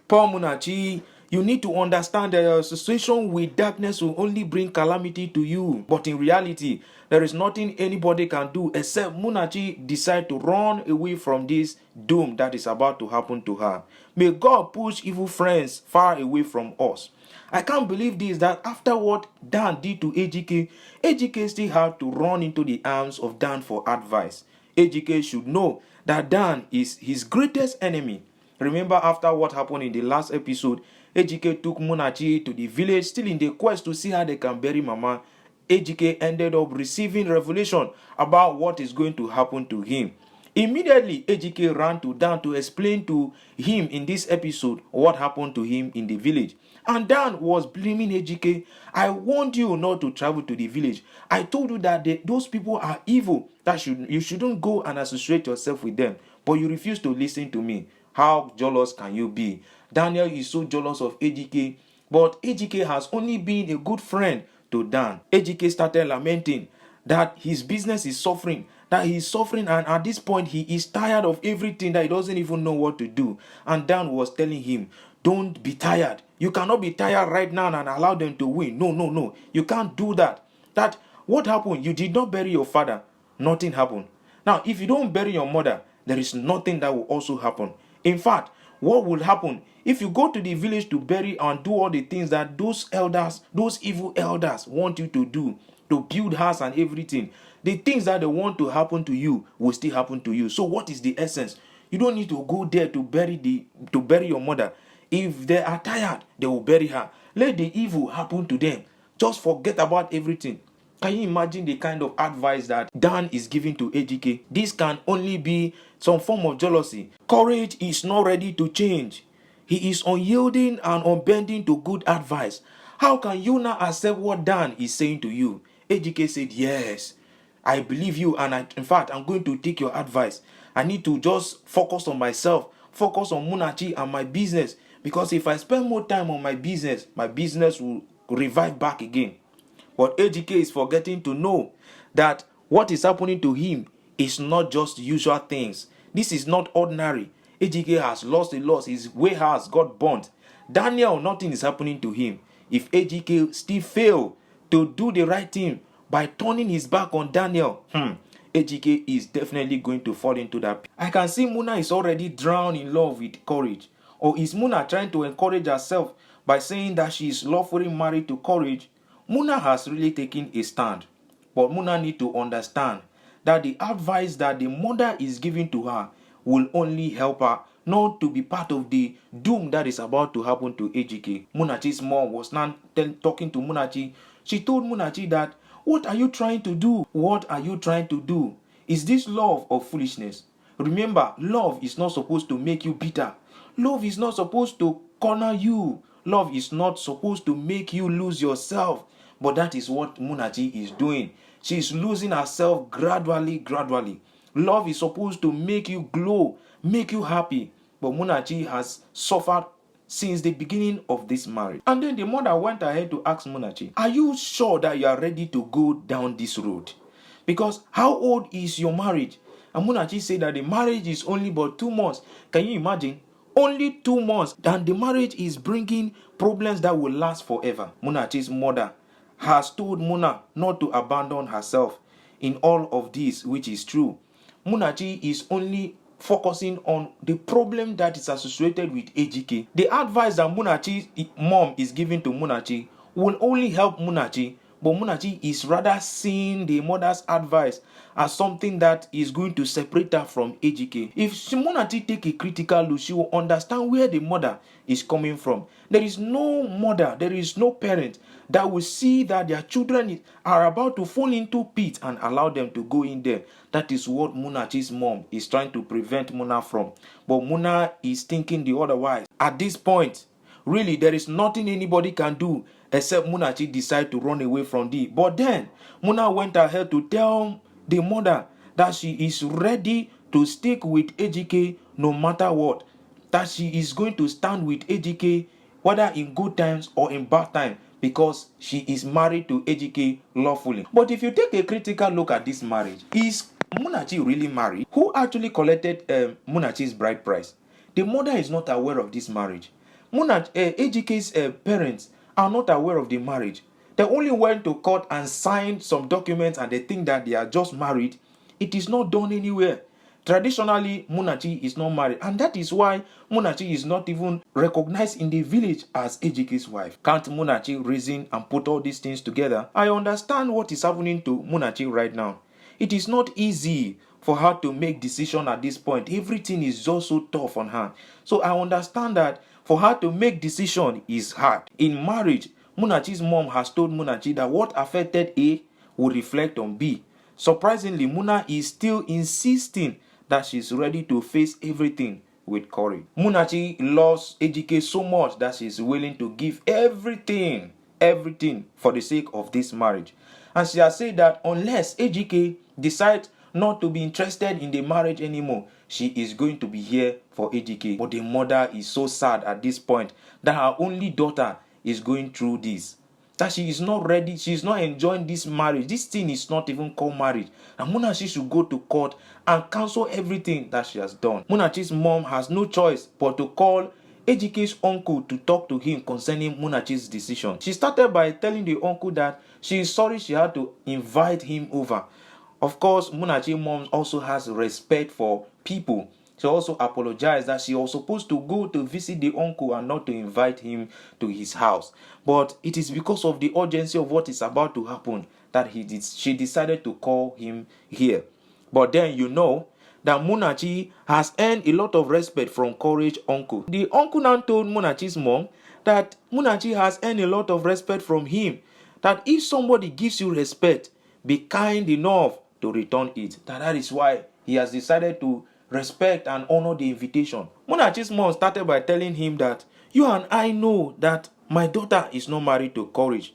Paul Munachi, you need to understand that your association with darkness will only bring calamity to you. But in reality, there is nothing anybody can do except Munachi decide to run away from this doom that is about to happen to her. May God push evil friends far away from us. I can't believe this, that after what Dan did to AGK, AGK still had to run into the arms of Dan for advice. AGK should know that Dan is his greatest enemy. Remember, after what happened in the last episode, AGK took Munachi to the village, still in the quest to see how they can bury Mama. AGK ended up receiving revelation about what is going to happen to him. Immediately, AGK ran to Dan to explain to him in this episode what happened to him in the village. And Dan was blaming AGK. I warned you not to travel to the village. I told you that those people are evil, that you shouldn't go and associate yourself with them. But you refuse to listen to me. How jealous can you be? Daniel is so jealous of AGK, but AGK has only been a good friend to Dan. AGK started lamenting that his business is suffering, and at this point he is tired of everything, that he doesn't even know what to do. And Dan was telling him, don't be tired. You cannot be tired right now and allow them to win. No. You can't do that. That what happened? You did not bury your father. Nothing happened. Now, if you don't bury your mother, there is nothing that will also happen. In fact, what will happen if you go to the village to bury and do all the things that those evil elders want you to do, to build house and everything? The things that they want to happen to you will still happen to you. So what is the essence? You don't need to go there to bury your mother. If they are tired, they will bury her. Let the evil happen to them. Just forget about everything. Can you imagine the kind of advice that Dan is giving to AGK? This can only be some form of jealousy. Courage is not ready to change. He is unyielding and unbending to good advice. How can you now accept what Dan is saying to you? AGK said, yes, I believe you, and in fact, I'm going to take your advice. I need to just focus on myself, focus on Munachi and my business, because if I spend more time on my business will revive back again. But AGK is forgetting to know that what is happening to him is not just usual things. This is not ordinary. AGK has lost a lot. His way has got burnt. Daniel, nothing is happening to him. If AGK still fail to do the right thing by turning his back on Daniel, AGK is definitely going to fall into that pit. I can see Muna is already drowned in love with Courage. Or is Muna trying to encourage herself by saying that she is lawfully married to Courage? Muna has really taken a stand, but Muna need to understand that the advice that the mother is giving to her will only help her not to be part of the doom that is about to happen to AGK. Munachi's mom was now talking to Munachi. She told Munachi that, what are you trying to do? What are you trying to do? Is this love or foolishness? Remember, love is not supposed to make you bitter. Love is not supposed to corner you. Love is not supposed to make you lose yourself. But that is what Munachi is doing. She is losing herself gradually. Love is supposed to make you glow, make you happy. But Munachi has suffered since the beginning of this marriage. And then the mother went ahead to ask Munachi, are you sure that you are ready to go down this road? Because how old is your marriage? And Munachi said that the marriage is only about 2 months. Can you imagine? Only 2 months. And the marriage is bringing problems that will last forever. Munachi's mother has told Muna not to abandon herself in all of this, which is true. Munachi is only focusing on the problem that is associated with AGK. The advice that Munachi's mom is giving to Munachi will only help Munachi, but Munachi is rather seeing the mother's advice as something that is going to separate her from AGK. If Munachi take a critical look, she will understand where the mother is coming from. There is no mother, there is no parent that will see that their children are about to fall into pit and allow them to go in there. That is what Munachi's mom is trying to prevent Muna from. But Muna is thinking the otherwise. At this point, really, there is nothing anybody can do except Munachi decide to run away from thee. But then, Muna went ahead to tell the mother that she is ready to stick with AGK no matter what. That she is going to stand with AGK whether in good times or in bad times, because she is married to AGK lawfully. But if you take a critical look at this marriage, is Munachi really married? Who actually collected Munachi's bride price? The mother is not aware of this marriage. Ejike's parents are not aware of the marriage. They only went to court and signed some documents and they think that they are just married. It is not done anywhere. Traditionally, Maachi is not married, and that is why Maachi is not even recognized in the village as Ejike's wife. Can't Maachi reason and put all these things together? I understand what is happening to Maachi right now. It is not easy for her to make decision at this point. Everything is just so tough on her. So I understand that for her to make decision is hard. In marriage, Maachi's mom has told Maachi that what affected A will reflect on B. Surprisingly, Muna is still insisting that she's ready to face everything with courage. Maachi loves Ejike so much that she's willing to give everything for the sake of this marriage. And she has said that unless Ejike decides not to be interested in the marriage anymore, she is going to be here for Ejike. But the mother is so sad at this point that her only daughter is going through this. That she is not ready, she is not enjoying this marriage. This thing is not even called marriage. And Maachi should go to court and cancel everything that she has done. Maachi's mom has no choice but to call Ejike's uncle to talk to him concerning Maachi's decision. She started by telling the uncle that she is sorry she had to invite him over. Of course, Maachi's mom also has respect for people. She also apologized that she was supposed to go to visit the uncle and not to invite him to his house. But it is because of the urgency of what is about to happen that she decided to call him here. But then you know that Maachi has earned a lot of respect from Courage uncle. The uncle now told Maachi's mom that Maachi has earned a lot of respect from him. That if somebody gives you respect, be kind enough to return it. That is why he has decided to respect and honor the invitation. Maachi's mom started by telling him that you and I know that my daughter is not married to Courage.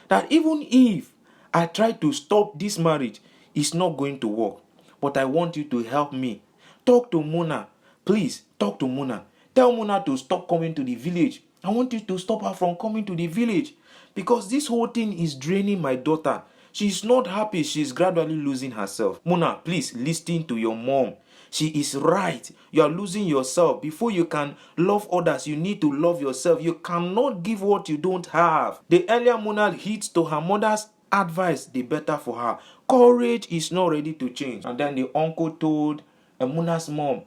That even if I try to stop this marriage, it's not going to work. But I want you to help me. Talk to Muna. Please, talk to Muna. Tell Muna to stop coming to the village. I want you to stop her from coming to the village. Because this whole thing is draining my daughter. She's not happy. She's gradually losing herself. Muna, please listen to your mom. She is right. You are losing yourself. Before you can love others, you need to love yourself. You cannot give what you don't have. The earlier Muna heeds to her mother's advice, the better for her. Courage is not ready to change. And then the uncle told Muna's mom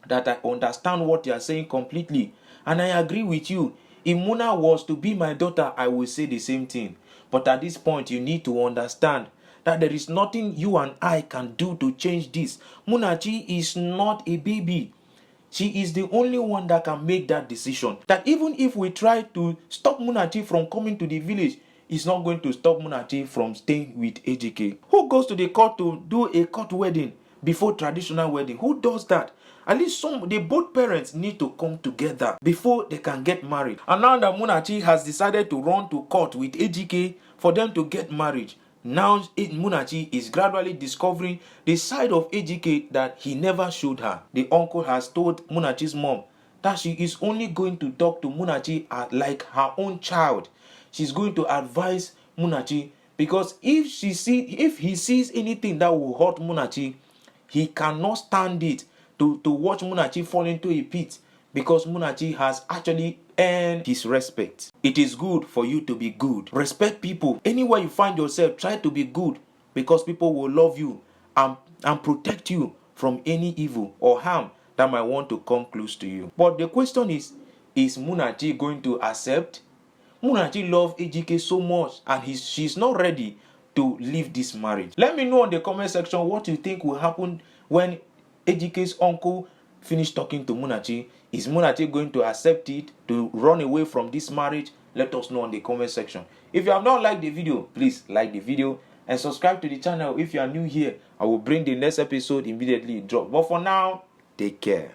that I understand what you are saying completely. And I agree with you. If Muna was to be my daughter, I would say the same thing. But at this point, you need to understand that there is nothing you and I can do to change this. Maachi is not a baby. She is the only one that can make that decision. That even if we try to stop Maachi from coming to the village, it's not going to stop Maachi from staying with Ejike. Who goes to the court to do a court wedding before traditional wedding? Who does that? At least both parents need to come together before they can get married. And now that Maachi has decided to run to court with Ejike for them to get married, now Maachi is gradually discovering the side of Ejike that he never showed her. The uncle has told Maachi's mom that she is only going to talk to Maachi like her own child. She's going to advise Maachi because if he sees anything that will hurt Maachi, he cannot stand it to watch Maachi fall into a pit, because Maachi has actually earned his respect. It is good for you to be good. Respect people. Anywhere you find yourself, try to be good, because people will love you and protect you from any evil or harm that might want to come close to you. But the question is Maachi going to accept? Maachi loves Ejike so much and she's not ready to leave this marriage. Let me know in the comment section what you think will happen when Ejike's uncle finished talking to Maachi. Is Maachi going to accept it, to run away from this marriage? Let us know in the comment section. If you have not liked the video, please like the video and subscribe to the channel if you are new here. I will bring the next episode immediately drop. But for now, take care.